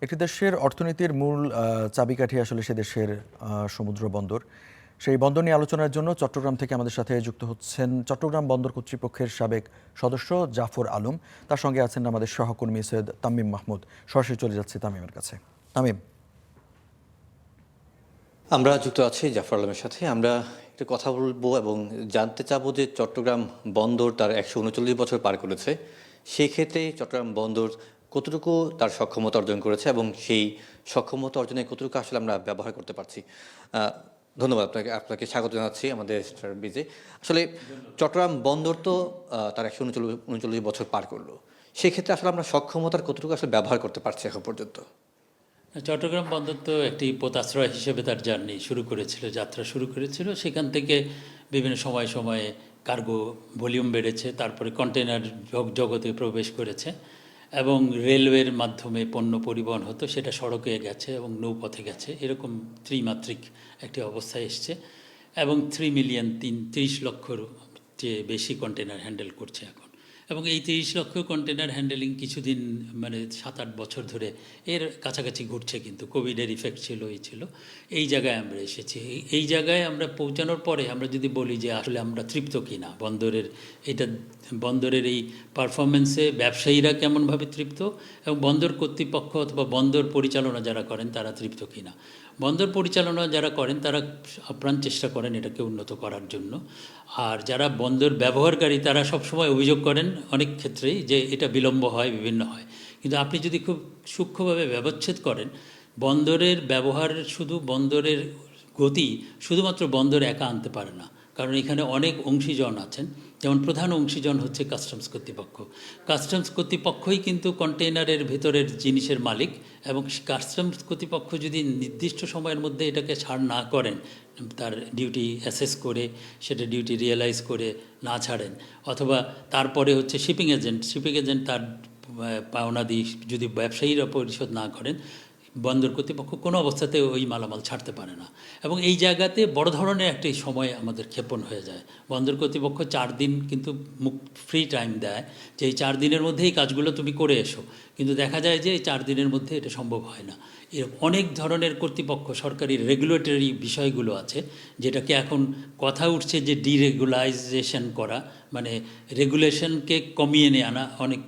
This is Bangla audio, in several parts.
একটি দেশের অর্থনীতির মূল চাবিকাঠি আসলে সে দেশের সমুদ্র বন্দর। সেই বন্দর নিয়ে আলোচনার জন্য চট্টগ্রাম থেকে আমাদের সাথে যুক্ত হচ্ছেন চট্টগ্রাম বন্দর কর্তৃপক্ষের সাবেক সদস্য জাফর আলম। তার সঙ্গে আছেন আমাদের সহকর্মী সৈয়দ তামিম মাহমুদ। সরাসরি চলে যাচ্ছে তামিমের কাছে। তামিম, আমরা যুক্ত আছি জাফর আলমের সাথে। আমরা একটু কথা বলবো এবং জানতে চাবো যে চট্টগ্রাম বন্দর তার 139 বছর পার করেছে। সেই ক্ষেত্রে চট্টগ্রাম বন্দর কতটুকু তার সক্ষমতা অর্জন করেছে এবং সেই সক্ষমতা অর্জনে কতটুকু আসলে আমরা ব্যবহার করতে পারছি। ধন্যবাদ আপনাকে স্বাগত জানাচ্ছি আমাদের বিজে। আসলে চট্টগ্রাম বন্দর তো তার 139 বছর পার করলো। সেক্ষেত্রে আসলে আমরা সক্ষমতার কতটুকু আসলে ব্যবহার করতে পারছি এখন পর্যন্ত। চট্টগ্রাম বন্দর তো একটি পোতাশ্রয় হিসেবে তার জার্নি শুরু করেছিল, যাত্রা শুরু করেছিল। সেখান থেকে বিভিন্ন সময়ে সময়ে কার্গো ভলিউম বেড়েছে, তারপরে কন্টেনার জগতে প্রবেশ করেছে এবং রেলওয়ের মাধ্যমে পণ্য পরিবহন হতো, সেটা সড়কে গেছে এবং নৌপথে গেছে। এরকম ত্রিমাত্রিক একটি অবস্থায় এসছে এবং 3,30,000 লক্ষর চেয়ে বেশি কন্টেনার হ্যান্ডেল করছে এখন। এবং এই 30 লক্ষ কন্টেনার হ্যান্ডেলিং কিছুদিন মানে 7-8 বছর ধরে এর কাছাকাছি ঘুরছে, কিন্তু কোভিডের ইফেক্ট ছিল, এই জায়গায় আমরা এসেছি। এই জায়গায় আমরা পৌঁছানোর পরে আমরা যদি বলি যে আসলে আমরা তৃপ্ত কিনা বন্দরের এই পারফরমেন্সে, ব্যবসায়ীরা কেমনভাবে তৃপ্ত এবং বন্দর কর্তৃপক্ষ অথবা বন্দর পরিচালনা যারা করেন তারা তৃপ্ত কিনা। বন্দর পরিচালনা যারা করেন তারা আপ্রাণ চেষ্টা করেন এটাকে উন্নত করার জন্য, আর যারা বন্দর ব্যবহারকারী তারা সবসময় অভিযোগ করেন অনেক ক্ষেত্রেই যে এটা বিলম্ব হয়, বিভিন্ন হয়। কিন্তু আপনি যদি খুব সূক্ষ্মভাবে ব্যবচ্ছেদ করেন, বন্দরের ব্যবহার, শুধু বন্দরের গতি শুধুমাত্র বন্দর একা আনতে পারে না, কারণ এখানে অনেক অংশীজন আছেন। যেমন প্রধান অংশীজন হচ্ছে কাস্টমস কর্তৃপক্ষ। কাস্টমস কর্তৃপক্ষই কিন্তু কন্টেইনারের ভেতরের জিনিসের মালিক, এবং কাস্টমস কর্তৃপক্ষ যদি নির্দিষ্ট সময়ের মধ্যে এটাকে ছাড় না করেন, তার ডিউটি অ্যাসেস করে সেটা ডিউটি রিয়েলাইজ করে না ছাড়েন, অথবা তারপরে হচ্ছে শিপিং এজেন্ট তার পাওনাদি যদি ব্যবসায়ীরা পরিশোধ না করেন, বন্দর কর্তৃপক্ষ কোনো অবস্থাতে ওই মালামাল ছাড়তে পারে না। এবং এই জায়গাতে বড় ধরনের একটি সময় আমাদের ক্ষেপণ হয়ে যায়। বন্দর কর্তৃপক্ষ 4 দিন কিন্তু ফ্রি টাইম দেয় যে এই 4 দিনের মধ্যে এই কাজগুলো তুমি করে এসো, কিন্তু দেখা যায় যে এই 4 দিনের মধ্যে এটা সম্ভব হয় না। এরকম অনেক ধরনের কর্তৃপক্ষ, সরকারি রেগুলেটরি বিষয়গুলো আছে, যেটাকে এখন কথা উঠছে যে ডিরেগুলাইজেশন করা, মানে রেগুলেশনকে কমিয়ে নিয়ে আনা, অনেক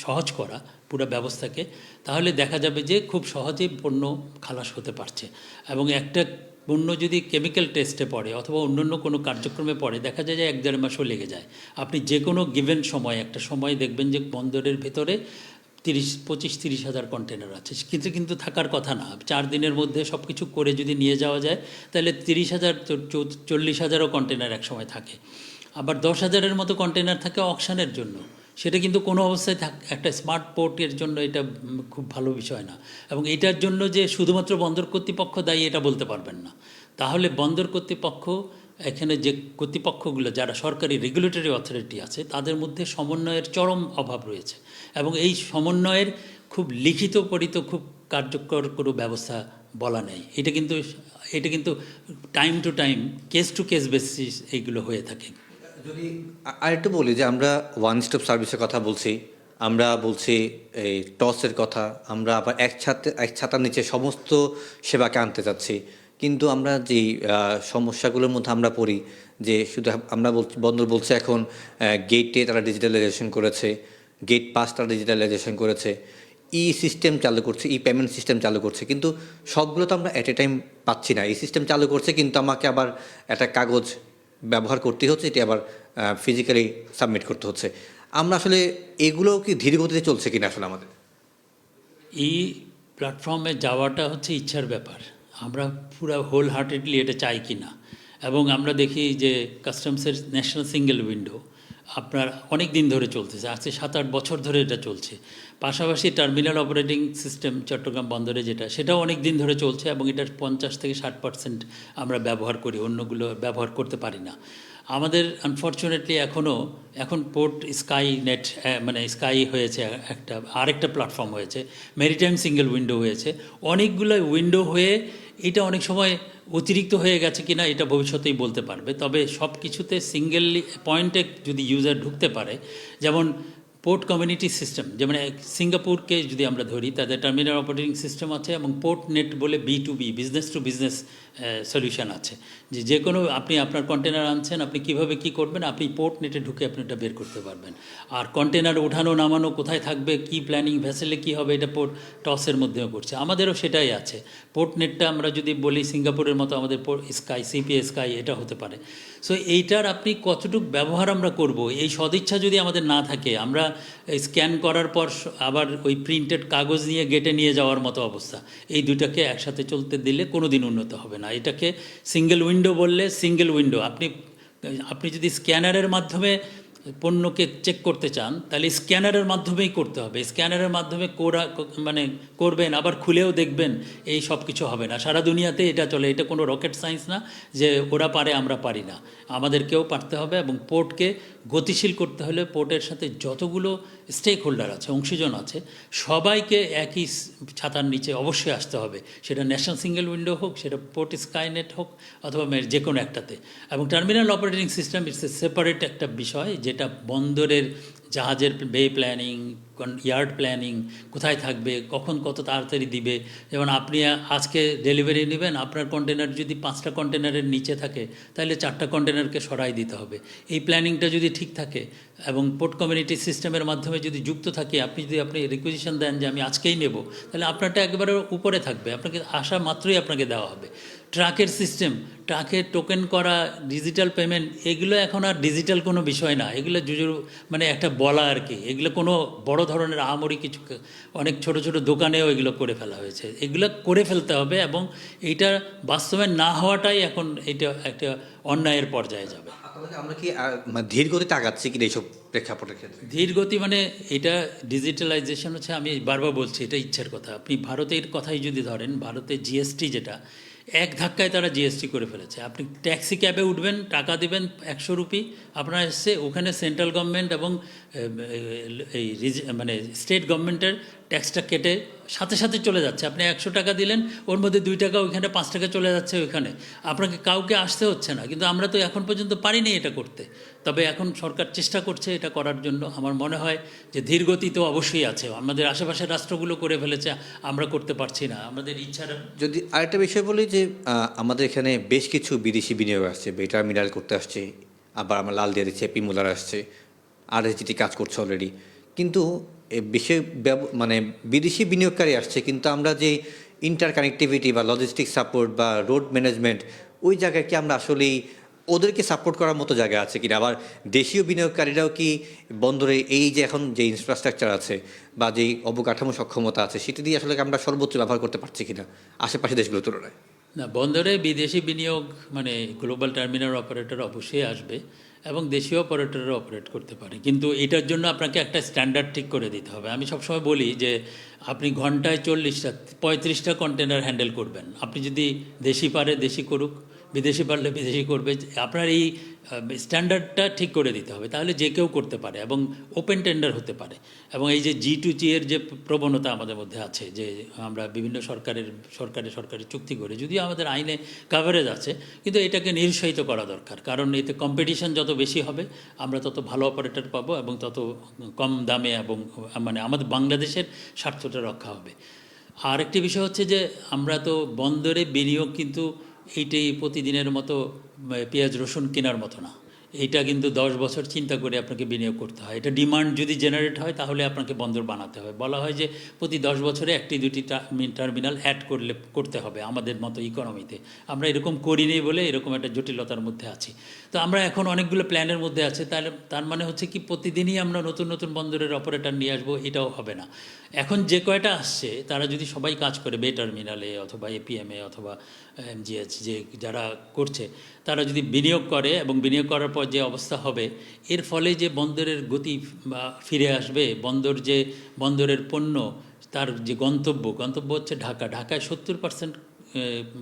সহজ করা পুরো ব্যবস্থাকে। তাহলে দেখা যাবে যে খুব সহজেই পণ্য খালাস হতে পারছে। এবং একটা পণ্য যদি কেমিক্যাল টেস্টে পড়ে অথবা অন্যান্য কোনো কার্যক্রমে পড়ে, দেখা যায় যে 1-1.5 মাসও লেগে যায়। আপনি যে কোনো গিভেন সময়, একটা সময় দেখবেন যে বন্দরের ভেতরে 25-30 হাজার কন্টেনার আছে, কিন্তু থাকার কথা না। 4 দিনের মধ্যে সব কিছু করে যদি নিয়ে যাওয়া যায়, তাহলে 30,000, 40,000ও কন্টেনার এক সময় থাকে। আবার 10,000-এর মতো কন্টেনার থাকে অকশনের জন্য। সেটা কিন্তু কোনো অবস্থায় একটা স্মার্ট পোর্টের জন্য এটা খুব ভালো বিষয় না। এবং এটার জন্য যে শুধুমাত্র বন্দর কর্তৃপক্ষ দায়ী এটা বলতে পারবেন না। তাহলে বন্দর কর্তৃপক্ষ, এখানে যে কর্তৃপক্ষগুলো যারা সরকারি রেগুলেটরি অথরিটি আছে, তাদের মধ্যে সমন্বয়ের চরম অভাব রয়েছে। এবং এই সমন্বয়ের খুব লিখিত পরিত খুব কার্যকর কোনো ব্যবস্থা বলা নেই। এটা কিন্তু time to time, case to case basis এইগুলো হয়ে থাকে। যদি আরেকটু বলি যে আমরা ওয়ান স্টপ সার্ভিসের কথা বলছি, আমরা বলছি এই টসের কথা, আমরা আবার এক ছাতার নিচে সমস্ত সেবাকে আনতে চাচ্ছি, কিন্তু আমরা যেই সমস্যাগুলোর মধ্যে আমরা পড়ি যে শুধু আমরা বন্দর বলছে এখন গেটে তারা ডিজিটালাইজেশন করেছে, গেট পাস তারা ডিজিটালাইজেশন করেছে, সিস্টেম চালু করছে, পেমেন্ট সিস্টেম চালু করছে, কিন্তু সবগুলো তো আমরা অ্যাট এ টাইম পাচ্ছি না। সিস্টেম চালু করছে কিন্তু আমাকে আবার একটা কাগজ ব্যবহার করতে হচ্ছে, এটি আবার ফিজিক্যালি সাবমিট করতে হচ্ছে। আমরা আসলে এগুলো কি ধীর গতিতে চলছে কিনা আসলে আমাদের? এই প্ল্যাটফর্মে যাওয়াটা হচ্ছে ইচ্ছার ব্যাপার। আমরা পুরো হোল হার্টেডলি এটা চাই কি না। এবং আমরা দেখি যে কাস্টমসের ন্যাশনাল সিঙ্গেল উইন্ডো আপনার অনেক দিন ধরে চলতেছে, আজকে 7-8 বছর ধরে এটা চলছে। পাশাপাশি টার্মিনাল অপারেটিং সিস্টেম চট্টগ্রাম বন্দরে সেটাও অনেক দিন ধরে চলছে, এবং এটার 50-60% আমরা ব্যবহার করি, অন্যগুলো ব্যবহার করতে পারি না। আমাদের আনফর্চুনেটলি এখন পোর্ট স্কাই নেট, মানে স্কাই হয়েছে, আরেকটা প্ল্যাটফর্ম হয়েছে, মেরিটাইম সিঙ্গেল উইন্ডো হয়েছে, অনেকগুলো উইন্ডো হয়ে এটা অনেক সময় অতিরিক্ত হয়ে গেছে কিনা এটা ভবিষ্যতেই বলতে পারবে। তবে সব কিছুতে সিঙ্গেল পয়েন্টে যদি ইউজার ঢুকতে পারে, যেমন পোর্ট কমিউনিটি সিস্টেম, যেমন সিঙ্গাপুরকে যদি আমরা ধরি, তাদের টার্মিনাল অপারেটিং সিস্টেম আছে এবং পোর্ট নেট বলে B2B, business to business solution আছে, যে কোনো আপনি আপনার কন্টেনার আনছেন, আপনি কিভাবে কি করবেন, আপনি পোর্ট নেটে ঢুকে আপনি এটা বের করতে পারবেন। আর কন্টেনার ওঠানো নামানো কোথায় থাকবে, কি প্ল্যানিং, ভেসেলে কি হবে, এটা পোর্ট টসের মধ্যেও করছে। আমাদেরও সেটাই আছে। পোর্ট নেটটা আমরা যদি বলি সিঙ্গাপুরের মতো আমাদের পোর্ট স্কাই, CPA স্কাই এটা হতে পারে। সো এইটার আপনি কতটুকু ব্যবহার আমরা করব, এই সদিচ্ছা যদি আমাদের না থাকে, আমরা স্ক্যান করার পর আবার ওই প্রিন্টেড কাগজ নিয়ে গেটে নিয়ে যাওয়ার মতো অবস্থা, এই দুটাকে একসাথে চলতে দিলে কোনো দিন উন্নত হবে না। এটাকে সিঙ্গেল উইন্ডো বললে সিঙ্গেল উইন্ডো, আপনি যদি স্ক্যানারের মাধ্যমে পণ্যকে চেক করতে চান তাহলে স্ক্যানারের মাধ্যমেই করতে হবে। স্ক্যানারের মাধ্যমে করবেন, আবার খুলেও দেখবেন, এই সব কিছু হবে না। সারা দুনিয়াতে এটা চলে, এটা কোনো রকেট সায়েন্স না যে ওরা পারে আমরা পারি না, আমাদেরকেও পারতে হবে। এবং পোর্টকে গতিশীল করতে হলে পোর্টের সাথে যতগুলো স্টেক হোল্ডার আছে, অংশীজন আছে, সবাইকে একই ছাতার নিচে অবশ্যই আসতে হবে। সেটা ন্যাশনাল সিঙ্গেল উইন্ডো হোক, সেটা পোর্ট স্কাইনেট হোক, অথবা যে কোনো একটাতে। এবং terminal operating system it's a separate একটা বিষয়, যেটা বন্দরের জাহাজের বে প্ল্যানিং, ইয়ার্ড প্ল্যানিং, কোথায় থাকবে, কখন কত তাড়াতাড়ি দিবে। যেমন আপনি আজকে ডেলিভারি নেবেন, আপনার কন্টেনার যদি 5টা কন্টেনারের নিচে থাকে তাহলে 4টা কন্টেনারকে সরাই দিতে হবে। এই প্ল্যানিংটা যদি ঠিক থাকে এবং পোর্ট কমিউনিটি সিস্টেমের মাধ্যমে যদি যুক্ত থাকে, আপনি রিকুইজিশন দেন যে আমি আজকেই নেব, তাহলে আপনারটা একেবারে উপরে থাকবে, আপনাকে আসা মাত্রই আপনাকে দেওয়া হবে। ট্রাকের সিস্টেম, ট্রাকে টোকেন করা, ডিজিটাল পেমেন্ট, এগুলো এখন আর ডিজিটাল কোনো বিষয় না, এগুলো একটা বলা আর কি। এগুলো কোনো বড় ধরনের আহামরি কিছু, অনেক ছোট ছোট দোকানেও এগুলো করে ফেলা হয়েছে। এগুলো করে ফেলতে হবে এবং এইটা বাস্তবায়ন না হওয়াটাই এখন এটা একটা অন্যায়ের পর্যায়ে যাবে। আমরা কি ধীর গতিতে আগাচ্ছি কিনা এইসব প্রেক্ষাপটের ক্ষেত্রে? ধীর গতি এটা ডিজিটালাইজেশন হচ্ছে, আমি বারবার বলছি, এটা ইচ্ছের কথা। আপনি ভারতের কথাই যদি ধরেন, ভারতে জিএসটি যেটা এক ধাক্কায় তারা জিএসটি করে ফেলেছে। আপনি ট্যাক্সি ক্যাবে উঠবেন, টাকা দেবেন 100 রুপি, আপনার এসছে, ওখানে সেন্ট্রাল গভর্নমেন্ট এবং এই স্টেট গভর্নমেন্টের ট্যাক্সটা কেটে সাথে সাথে চলে যাচ্ছে। আপনি 100 টাকা দিলেন, ওর মধ্যে 2 টাকা ওইখানে, 5 টাকা চলে যাচ্ছে ওইখানে, আপনাকে কাউকে আসতে হচ্ছে না। কিন্তু আমরা তো এখন পর্যন্ত পারিনি এটা করতে। তবে এখন সরকার চেষ্টা করছে এটা করার জন্য। আমার মনে হয় যে ধীরগতি তো অবশ্যই আছে, আমাদের আশেপাশের রাষ্ট্রগুলো করে ফেলেছে, আমরা করতে পারছি না, আমাদের ইচ্ছার। যদি আরেকটা বিষয় বলি যে আমাদের এখানে বেশ কিছু বিদেশি বিনিয়োগ আসছে, বেটার মিনারেল করতে আসছে, আবার আমরা লাল দিয়ে দিচ্ছি, এপি মুলার আসছে, RSGT কাজ করছে অলরেডি। কিন্তু বিশেষ বিদেশি বিনিয়োগকারী আসছে, কিন্তু আমরা যে ইন্টার কানেক্টিভিটি বা লজিস্টিক সাপোর্ট বা রোড ম্যানেজমেন্ট, ওই জায়গায় কি আমরা আসলেই ওদেরকে সাপোর্ট করার মতো জায়গা আছে কিনা? আবার দেশীয় বিনিয়োগকারীরাও কি বন্দরে এই যে এখন যে ইনফ্রাস্ট্রাকচার আছে বা যেই অবকাঠামো সক্ষমতা আছে, সেটা দিয়ে আসলে আমরা সর্বোচ্চ ব্যবহার করতে পারছি কিনা আশেপাশে দেশগুলোর তুলনায়? না, বন্দরে বিদেশি বিনিয়োগ গ্লোবাল টার্মিনাল অপারেটর অবশ্যই আসবে এবং দেশীয় অপারেটররা অপারেট করতে পারে, কিন্তু এটার জন্য আপনাকে একটা স্ট্যান্ডার্ড ঠিক করে দিতে হবে। আমি সবসময় বলি যে আপনি ঘন্টায় 40টা 35টা কন্টেনার হ্যান্ডেল করবেন। আপনি যদি দেশি পারে দেশি করুক, বিদেশি পারলে বিদেশি করবে। আপনার এই স্ট্যান্ডার্ডটা ঠিক করে দিতে হবে, তাহলে যে কেউ করতে পারে এবং ওপেন টেন্ডার হতে পারে। এবং এই যে G2G এর যে প্রবণতা আমাদের মধ্যে আছে, যে আমরা বিভিন্ন সরকারি চুক্তি করে, যদিও আমাদের আইনে কাভারেজ আছে, কিন্তু এটাকে নিরুৎসাহিত করা দরকার। কারণ এতে কম্পিটিশন যত বেশি হবে, আমরা তত ভালো অপারেটর পাবো এবং তত কম দামে, এবং আমাদের বাংলাদেশের স্বার্থটা রক্ষা হবে। আর একটি বিষয় হচ্ছে যে আমরা তো বন্দরে বিনিয়োগ কিন্তু এইটাই প্রতিদিনের মতো পেঁয়াজ রসুন কেনার মতো না। এইটা কিন্তু 10 বছর চিন্তা করে আপনাকে বিনিয়োগ করতে হয়। এটা ডিমান্ড যদি জেনারেট হয় তাহলে আপনাকে বন্দর বানাতে হয়। বলা হয় যে প্রতি 10 বছরে 1-2টি টার্মিনাল অ্যাড করতে হবে আমাদের মতো ইকোনমিতে। আমরা এরকম করিনি বলে এরকম একটা জটিলতার মধ্যে আছি। তো আমরা এখন অনেকগুলো প্ল্যানের মধ্যে আছে, তার মানে হচ্ছে কি প্রতিদিনই আমরা নতুন নতুন বন্দরের অপারেটর নিয়ে আসবো, এটাও হবে না। এখন যে কয়টা আসছে তারা যদি সবাই কাজ করে, বে টার্মিনালে অথবা APM-এ অথবা MGH, যে যারা করছে, তারা যদি বিনিয়োগ করে এবং বিনিয়োগ করার পর যে অবস্থা হবে, এর ফলে যে বন্দরের গতি ফিরে আসবে, বন্দরের পণ্য, তার যে গন্তব্য হচ্ছে ঢাকায় 70%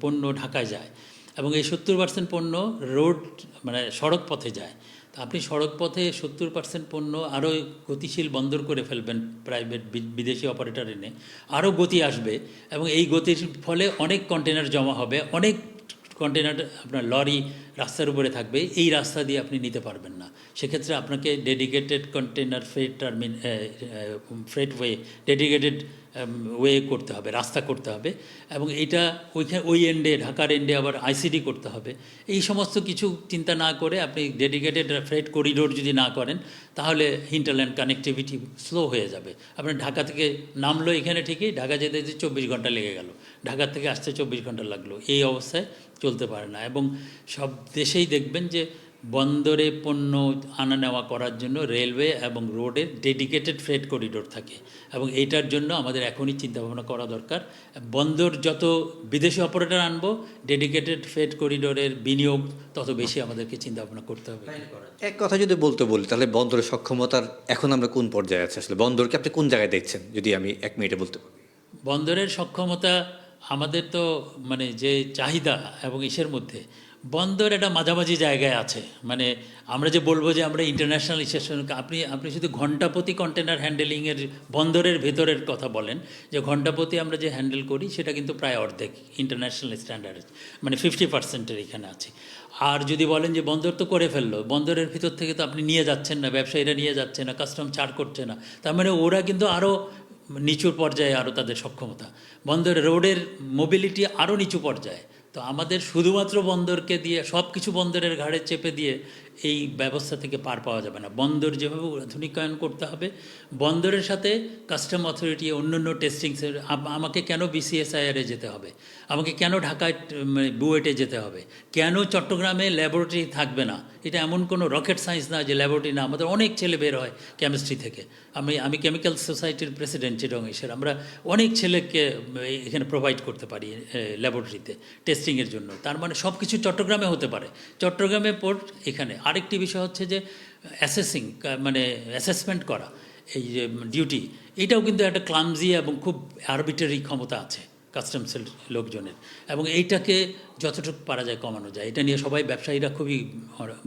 পণ্য ঢাকায় যায় এবং এই 70% পণ্য সড়ক পথে যায়। তা আপনি সড়ক পথে 70% পণ্য আরও গতিশীল বন্দর করে ফেলবেন, প্রাইভেট বিদেশি অপারেটর এনে আরও গতি আসবে এবং এই গতির ফলে অনেক কন্টেনার জমা হবে, অনেক কন্টেনার আপনার লরি রাস্তার উপরে থাকবে, এই রাস্তা দিয়ে আপনি নিতে পারবেন না। সেক্ষেত্রে আপনাকে dedicated container freight way, dedicated way করতে হবে, রাস্তা করতে হবে, এবং এইটা ওই এন্ডে, ঢাকার এন্ডে আবার আইসিডি করতে হবে। এই সমস্ত কিছু চিন্তা না করে আপনি ডেডিকেটেড ফ্রেট করিডোর যদি না করেন, তাহলে হিন্টারল্যান্ড কানেক্টিভিটি স্লো হয়ে যাবে। আপনার ঢাকা থেকে নামলো এখানে ঠিকই, ঢাকা যেতে 24 ঘন্টা লেগে গেল, ঢাকা থেকে আসতে 24 ঘন্টা লাগলো। এই অবস্থায় চলতে পারে না। এবং সব দেশেই দেখবেন যে বন্দরে পণ্য আনা নেওয়া করার জন্য রেলওয়ে এবং রোডের ডেডিকেটেড ফ্রেট করিডোর থাকে, এবং এইটার জন্য আমাদের এখনই চিন্তাভাবনা করা দরকার। বন্দর যত বিদেশি অপারেটর আনবো, ডেডিকেটেড ফ্রেট করিডোরের বিনিয়োগ তত বেশি আমাদেরকে চিন্তাভাবনা করতে হবে। এক কথা যদি বলতে বলি, তাহলে বন্দরের সক্ষমতার এখন আমরা কোন পর্যায়ে আছি? আসলে বন্দরকে আপনি কোন জায়গায় দেখছেন, যদি আমি 1 মিনিটে বলতে পারি? বন্দরের সক্ষমতা আমাদের তো মানে যে চাহিদা এবং ইসের মধ্যে বন্দর একটা মাঝামাঝি জায়গায় আছে। মানে আমরা যে বলবো যে আমরা ইন্টারন্যাশনাল ইসের সঙ্গে, আপনি শুধু ঘণ্টাপ্রতি কন্টেনার হ্যান্ডেলিংয়ের বন্দরের ভেতরের কথা বলেন, যে ঘণ্টাপ্রতি আমরা যে হ্যান্ডেল করি সেটা কিন্তু প্রায় অর্ধেক ইন্টারন্যাশনাল স্ট্যান্ডার্ড, মানে 50%-এর এখানে আছে। আর যদি বলেন যে বন্দর তো করে ফেললো, বন্দরের ভিতর থেকে তো আপনি নিয়ে যাচ্ছেন না, ব্যবসায়ীরা নিয়ে যাচ্ছে না, কাস্টম ছাড় করছে না, তার মানে ওরা কিন্তু আরও নিচুর পর্যায়ে, আরও তাদের সক্ষমতা, বন্দরের রোডের মোবিলিটি আরও নিচু পর্যায়ে। তো আমাদের শুধুমাত্র বন্দরকে দিয়ে, সব কিছু বন্দরের ঘাড়ে চেপে দিয়ে এই ব্যবস্থা থেকে পার পাওয়া যাবে না। বন্দর যেভাবে আধুনিকায়ন করতে হবে, বন্দরের সাথে কাস্টম অথরিটি, অন্যান্য টেস্টিংসের, আমাকে কেন BCSIR-এ যেতে হবে, আমাকে কেন ঢাকায় বুয়েটে যেতে হবে, কেন চট্টগ্রামে ল্যাবরেটরি থাকবে না? এটা এমন কোনো রকেট সায়েন্স না যে ল্যাবরেটরি না। আমাদের অনেক ছেলে বের হয় কেমিস্ট্রি থেকে। আমি কেমিক্যাল সোসাইটির প্রেসিডেন্ট চিটাগংয়ের, আমরা অনেক ছেলেকে এখানে প্রোভাইড করতে পারি ল্যাবরেটরিতে টেস্টিংয়ের জন্য। তার মানে সব কিছু চট্টগ্রামে হতে পারে, চট্টগ্রামে পোর্ট এখানে। আরেকটি বিষয় হচ্ছে যে অ্যাসেসিং, মানে অ্যাসেসমেন্ট করা, এই যে ডিউটি, এটাও কিন্তু একটা ক্লামজি এবং খুব আরবিটারি ক্ষমতা আছে কাস্টমসের লোকজনের, এবং এইটাকে যতটুকু পারা যায় কমানো যায়। এটা নিয়ে সবাই, ব্যবসায়ীরা খুবই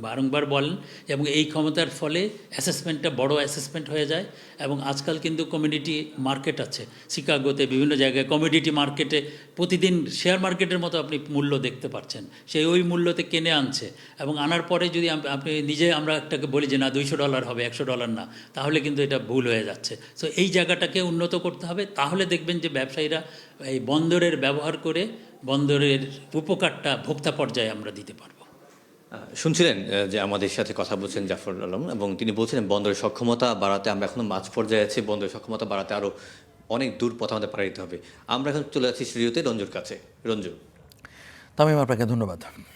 বারংবার বলেন, এবং এই ক্ষমতার ফলে অ্যাসেসমেন্টটা বড় অ্যাসেসমেন্ট হয়ে যায়। এবং আজকাল কিন্তু কমিউনিটি মার্কেট আছে শিকাগোতে, বিভিন্ন জায়গায় কমিউনিটি মার্কেটে প্রতিদিন শেয়ার মার্কেটের মতো আপনি মূল্য দেখতে পাচ্ছেন, সেই ওই মূল্যতে কিনে আনছে, এবং আনার পরে যদি আপনি নিজে, আমরা একটাকে বলি যে না $200 হবে, $100 না, তাহলে কিন্তু এটা ভুল হয়ে যাচ্ছে। সো এই জায়গাটাকে উন্নত করতে হবে, তাহলে দেখবেন যে ব্যবসায়ীরা এই বন্দরের ব্যবহার করে বন্দরের উপকারটা ভোক্তা পর্যায়ে আমরা দিতে পারবো। শুনছিলেন যে আমাদের সাথে কথা বলছেন জাফর আলম, এবং তিনি বলছিলেন বন্দরের সক্ষমতা বাড়াতে আমরা এখনো মাঝ পর্যায়ে আছি, বন্দরের সক্ষমতা বাড়াতে আরও অনেক দূর পথ আমাদের পাড়ি দিতে হবে। আমরা এখন চলে যাচ্ছি স্টুডিওতে রঞ্জুর কাছে। রঞ্জু। তামিম, আপনাকে ধন্যবাদ।